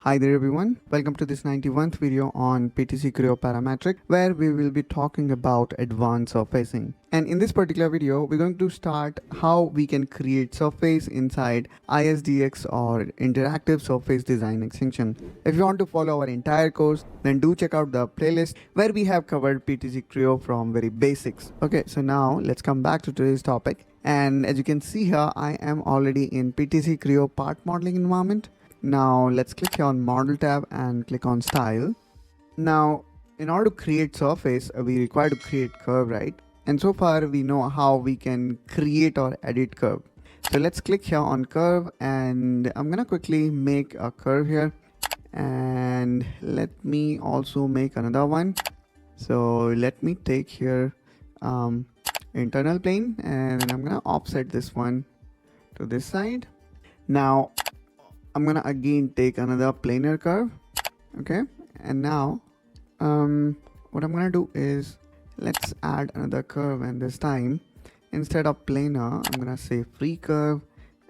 Hi there everyone, welcome to this 91st video on PTC Creo Parametric where we will be talking about advanced surfacing. And in this particular video, we're going to start how we can create surface inside ISDX or Interactive Surface Design Extension. If you want to follow our entire course, then do check out the playlist where we have covered PTC Creo from very basics. Okay, so now let's come back to today's topic. And as you can see here, I am already in PTC Creo part modeling environment. Now let's click here on model tab and click on style. Now in order to create surface, we require to create curve, right? And so far we know how we can create or edit curve. So let's click here on curve and I'm gonna quickly make a curve here, and let me also make another one. So let me take here internal plane, and I'm gonna offset this one to this side. Now I'm gonna again take another planar curve. Okay, and now what I'm gonna do is let's add another curve, and this time instead of planar I'm gonna say free curve,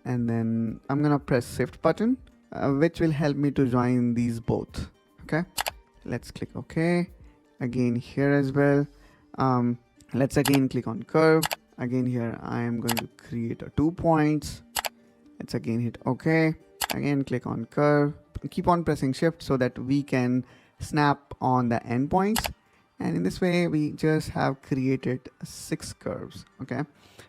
and then I'm gonna press shift button, which will help me to join these both. Okay, let's click OK again here as well. Let's again click on curve. Again here I am going to create 2 points. Let's again hit OK. Again click on curve, keep on pressing shift so that we can snap on the endpoints, and in this way we just have created 6 curves. Okay,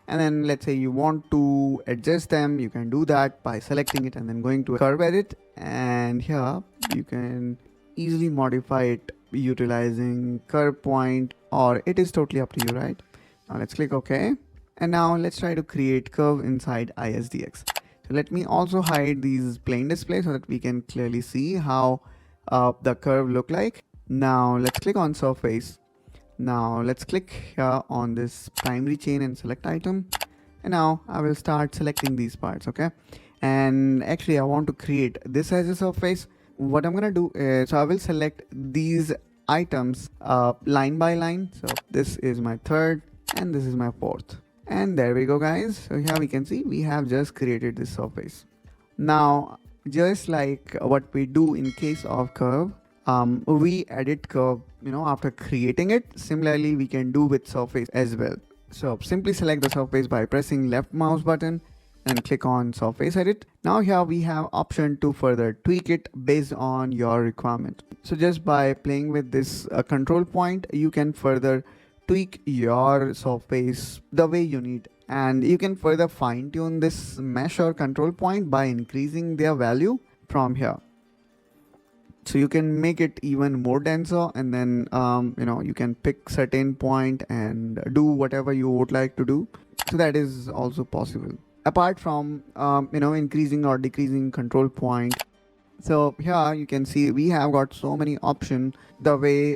and then let's say you want to adjust them, you can do that by selecting it and then going to curve edit, and here you can easily modify it utilizing curve point, or it is totally up to you, right? Now let's click OK, and now let's try to create curve inside ISDX. Let me also hide these plain display so that we can clearly see how the curve look like. Now let's click on surface. Now let's click here on this primary chain and select item, and now I will start selecting these parts. Okay, and actually I want to create this as a surface. What I'm gonna do is, so I will select these items line by line. So this is my third and this is my fourth. And there we go, guys. So here we can see we have just created this surface. Now just like what we do in case of curve, we edit curve after creating it. Similarly we can do with surface as well. So simply select the surface by pressing left mouse button and click on surface edit. Now here we have option to further tweak it based on your requirement. So just by playing with this control point, you can further tweak your surface the way you need, and you can further fine-tune this mesh or control point by increasing their value from here. So you can make it even more denser, and then you can pick certain point and do whatever you would like to do. So that is also possible, apart from increasing or decreasing control point. So here you can see we have got so many options the way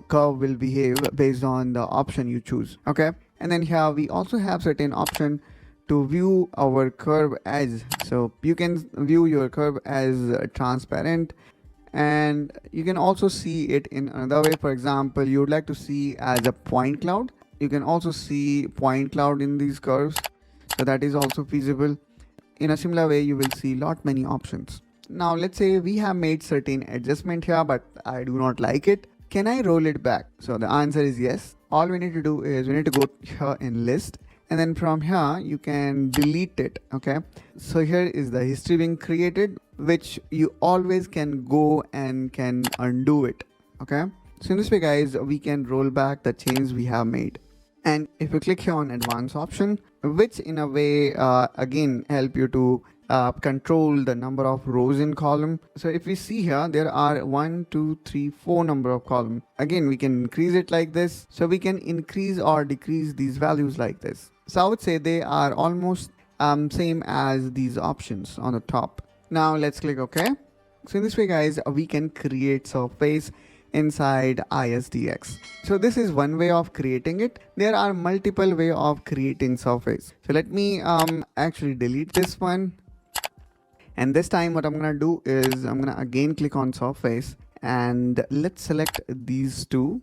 curve will behave based on the option you choose. Okay, and then here we also have certain option to view our curve as, so you can view your curve as transparent, and you can also see it in another way. For example, you would like to see as a point cloud, you can also see point cloud in these curves, so that is also feasible. In a similar way you will see lot many options. Now let's say we have made certain adjustment here, but I do not like it. Can I roll it back? So the answer is yes. All we need to do is we need to go here in list, and then from here you can delete it. Okay, so here is the history being created, which you always can go and can undo it. Okay, so in this way, guys, we can roll back the changes we have made. And if you click here on advanced option, which in a way again help you to control the number of rows in column. So if we see here, there are 1 2 3 4 number of column. Again we can increase it like this, so we can increase or decrease these values like this. So I would say they are almost same as these options on the top. Now let's click OK. So in this way, guys, we can create surface inside ISDX. So this is one way of creating it. There are multiple way of creating surface. So let me actually delete this one, and this time what I'm gonna do is I'm gonna again click on surface, and let's select these two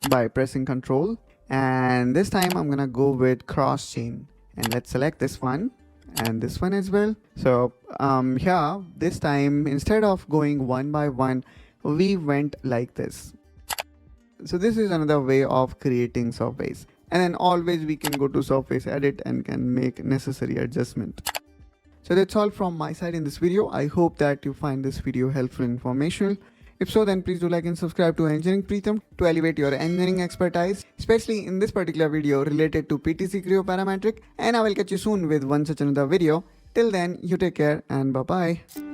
by pressing control, and this time I'm gonna go with cross chain, and let's select this one and this one as well. So here this time, instead of going one by one, we went like this. So this is another way of creating surface, and then always we can go to surface edit and can make necessary adjustment. So that's all from my side in this video. I hope that you find this video helpful and informational. If so, then please do like and subscribe to Engineering Pritam to elevate your engineering expertise, especially in this particular video related to PTC Creo Parametric. And I will catch you soon with one such another video. Till then, you take care and bye bye.